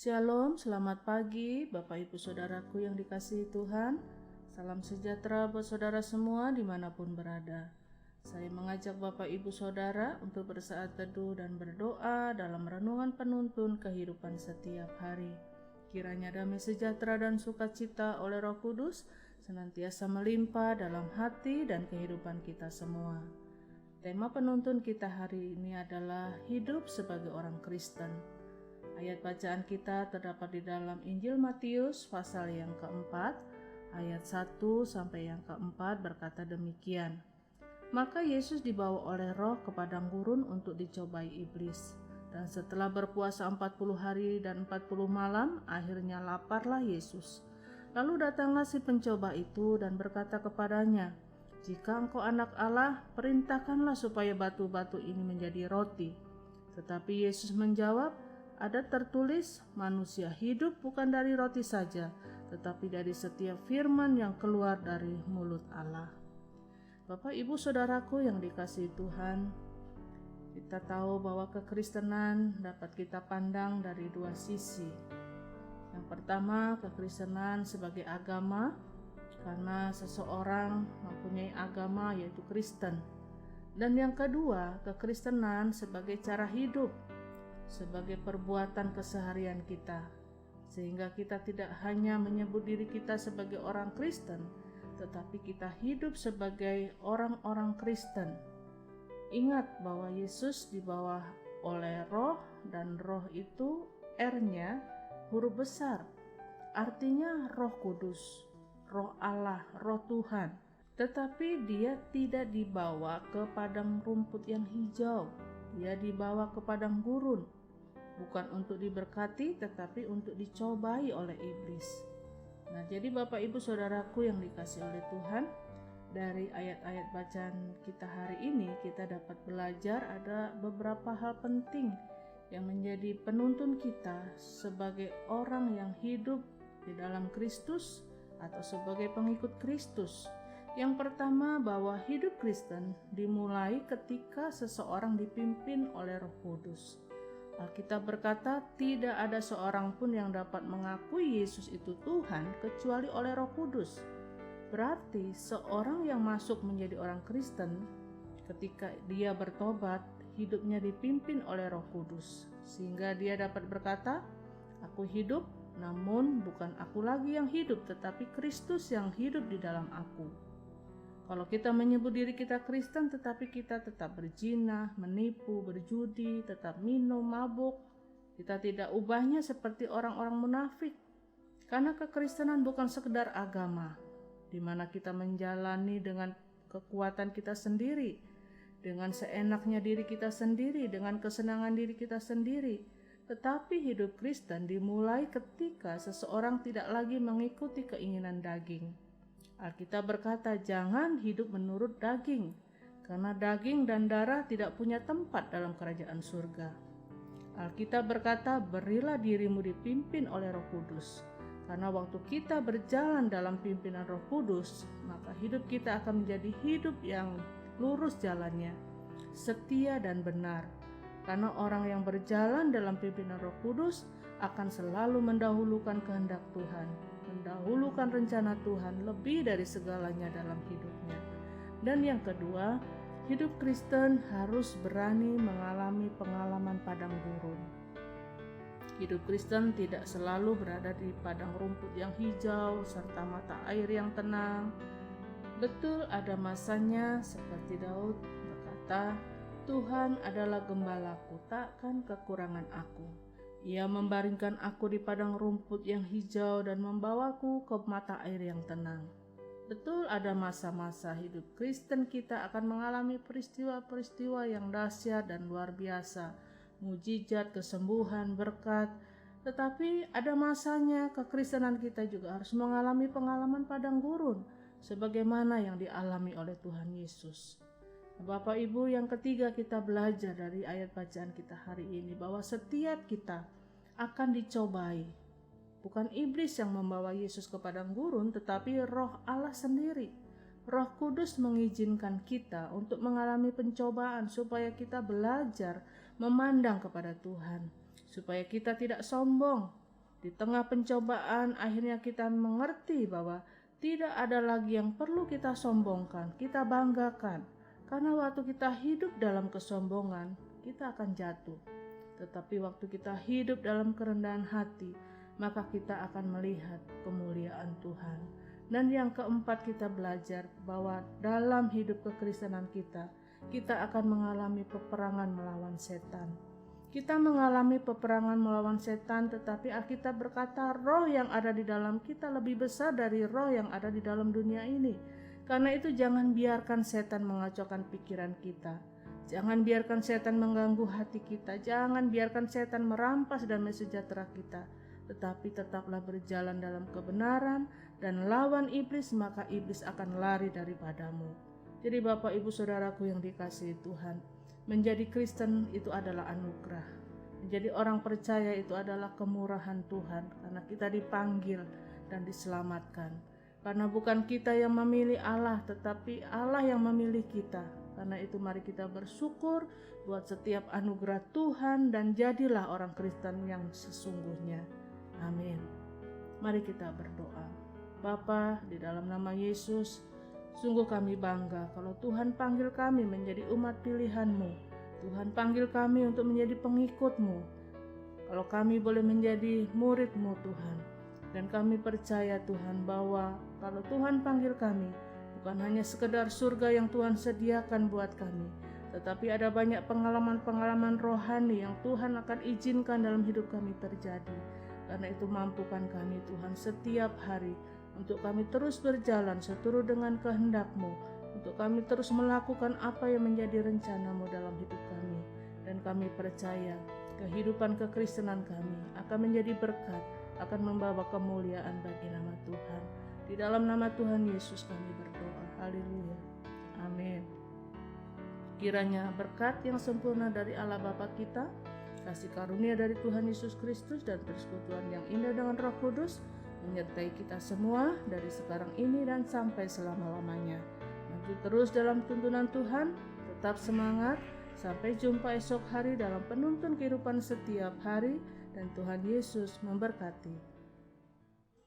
Shalom, selamat pagi Bapak Ibu Saudaraku yang dikasihi Tuhan. Salam sejahtera buat saudara semua dimanapun berada. Saya mengajak Bapak Ibu Saudara untuk bersaat teduh dan berdoa dalam renungan penuntun kehidupan setiap hari. Kiranya damai sejahtera dan sukacita oleh Roh Kudus senantiasa melimpah dalam hati dan kehidupan kita semua. Tema penuntun kita hari ini adalah hidup sebagai orang Kristen. Ayat bacaan kita terdapat di dalam Injil Matius pasal yang keempat, ayat 1 sampai yang keempat berkata demikian. Maka Yesus dibawa oleh Roh ke padang gurun untuk dicobai iblis. Dan setelah berpuasa 40 hari dan 40 malam, akhirnya laparlah Yesus. Lalu datanglah si pencoba itu dan berkata kepadanya, "Jika engkau anak Allah, perintahkanlah supaya batu-batu ini menjadi roti." Tetapi Yesus menjawab, "Ada tertulis, manusia hidup bukan dari roti saja, tetapi dari setiap firman yang keluar dari mulut Allah." Bapak, Ibu, Saudaraku yang dikasihi Tuhan, kita tahu bahwa kekristenan dapat kita pandang dari dua sisi. Yang pertama, kekristenan sebagai agama, karena seseorang mempunyai agama yaitu Kristen. Dan yang kedua, kekristenan sebagai cara hidup, sebagai perbuatan keseharian kita, sehingga kita tidak hanya menyebut diri kita sebagai orang Kristen, tetapi kita hidup sebagai orang-orang Kristen. Ingat bahwa Yesus dibawa oleh Roh, dan Roh itu R-nya huruf besar, artinya Roh Kudus, Roh Allah, Roh Tuhan. Tetapi dia tidak dibawa ke padang rumput yang hijau, dia dibawa ke padang gurun, bukan untuk diberkati tetapi untuk dicobai oleh iblis. Nah, jadi Bapak Ibu Saudaraku yang dikasihi oleh Tuhan, dari ayat-ayat bacaan kita hari ini kita dapat belajar ada beberapa hal penting yang menjadi penuntun kita sebagai orang yang hidup di dalam Kristus atau sebagai pengikut Kristus. Yang pertama, bahwa hidup Kristen dimulai ketika seseorang dipimpin oleh Roh Kudus. Alkitab berkata, tidak ada seorang pun yang dapat mengakui Yesus itu Tuhan kecuali oleh Roh Kudus. Berarti seorang yang masuk menjadi orang Kristen, ketika dia bertobat, hidupnya dipimpin oleh Roh Kudus, sehingga dia dapat berkata, "Aku hidup, namun bukan aku lagi yang hidup, tetapi Kristus yang hidup di dalam aku." Kalau kita menyebut diri kita Kristen tetapi kita tetap berzina, menipu, berjudi, tetap minum, mabuk, kita tidak ubahnya seperti orang-orang munafik. Karena kekristenan bukan sekedar agama, di mana kita menjalani dengan kekuatan kita sendiri, dengan seenaknya diri kita sendiri, dengan kesenangan diri kita sendiri. Tetapi hidup Kristen dimulai ketika seseorang tidak lagi mengikuti keinginan daging. Alkitab berkata, jangan hidup menurut daging, karena daging dan darah tidak punya tempat dalam kerajaan surga. Alkitab berkata, berilah dirimu dipimpin oleh Roh Kudus, karena waktu kita berjalan dalam pimpinan Roh Kudus, maka hidup kita akan menjadi hidup yang lurus jalannya, setia dan benar. Karena orang yang berjalan dalam pimpinan Roh Kudus akan selalu mendahulukan kehendak Tuhan, mendahulukan rencana Tuhan lebih dari segalanya dalam hidupnya. Dan yang kedua, hidup Kristen harus berani mengalami pengalaman padang gurun. Hidup Kristen tidak selalu berada di padang rumput yang hijau serta mata air yang tenang. Betul, ada masanya seperti Daud berkata, "Tuhan adalah gembalaku, takkan kekurangan aku. Ia membaringkan aku di padang rumput yang hijau dan membawaku ke mata air yang tenang." Betul, ada masa-masa hidup Kristen kita akan mengalami peristiwa-peristiwa yang dahsyat dan luar biasa, mujizat, kesembuhan, berkat. Tetapi ada masanya kekristenan kita juga harus mengalami pengalaman padang gurun, sebagaimana yang dialami oleh Tuhan Yesus. Bapak Ibu, yang ketiga kita belajar dari ayat bacaan kita hari ini bahwa setiap kita akan dicobai. Bukan iblis yang membawa Yesus ke padang gurun, tetapi Roh Allah sendiri. Roh Kudus mengizinkan kita untuk mengalami pencobaan supaya kita belajar memandang kepada Tuhan, supaya kita tidak sombong, Di tengah pencobaan akhirnya kita mengerti bahwa tidak ada lagi yang perlu kita sombongkan, kita banggakan. Karena waktu kita hidup dalam kesombongan, kita akan jatuh. Tetapi waktu kita hidup dalam kerendahan hati, maka kita akan melihat kemuliaan Tuhan. Dan yang keempat, kita belajar bahwa dalam hidup kekristenan kita akan mengalami peperangan melawan setan. Kita mengalami peperangan melawan setan, tetapi Alkitab berkata roh yang ada di dalam kita lebih besar dari roh yang ada di dalam dunia ini. Karena itu jangan biarkan setan mengacaukan pikiran kita. Jangan biarkan setan mengganggu hati kita. Jangan biarkan setan merampas damai sejahtera kita. Tetapi tetaplah berjalan dalam kebenaran dan lawan iblis, maka iblis akan lari daripadamu. Jadi Bapak Ibu Saudaraku yang dikasihi Tuhan, menjadi Kristen itu adalah anugerah. Menjadi orang percaya itu adalah kemurahan Tuhan, karena kita dipanggil dan diselamatkan. Karena bukan kita yang memilih Allah, tetapi Allah yang memilih kita. Karena itu mari kita bersyukur buat setiap anugerah Tuhan dan jadilah orang Kristen yang sesungguhnya. Amin. Mari kita berdoa. Bapa, di dalam nama Yesus, sungguh kami bangga kalau Tuhan panggil kami menjadi umat pilihan-Mu. Tuhan panggil kami untuk menjadi pengikut-Mu. Kalau kami boleh menjadi murid-Mu Tuhan. Dan kami percaya Tuhan bahwa kalau Tuhan panggil kami, bukan hanya sekedar surga yang Tuhan sediakan buat kami, tetapi ada banyak pengalaman-pengalaman rohani yang Tuhan akan izinkan dalam hidup kami terjadi. Karena itu mampukan kami Tuhan setiap hari untuk kami terus berjalan seturut dengan kehendak-Mu, untuk kami terus melakukan apa yang menjadi rencana-Mu dalam hidup kami. Dan kami percaya kehidupan kekristenan kami akan menjadi berkat, akan membawa kemuliaan bagi nama Tuhan. Di dalam nama Tuhan Yesus kami berdoa. Haleluya. Amin. Kiranya berkat yang sempurna dari Allah Bapa kita, kasih karunia dari Tuhan Yesus Kristus, dan persekutuan yang indah dengan Roh Kudus menyertai kita semua dari sekarang ini dan sampai selama-lamanya. Maju terus dalam tuntunan Tuhan, tetap semangat. Sampai jumpa esok hari dalam penuntun kehidupan setiap hari, dan Tuhan Yesus memberkati.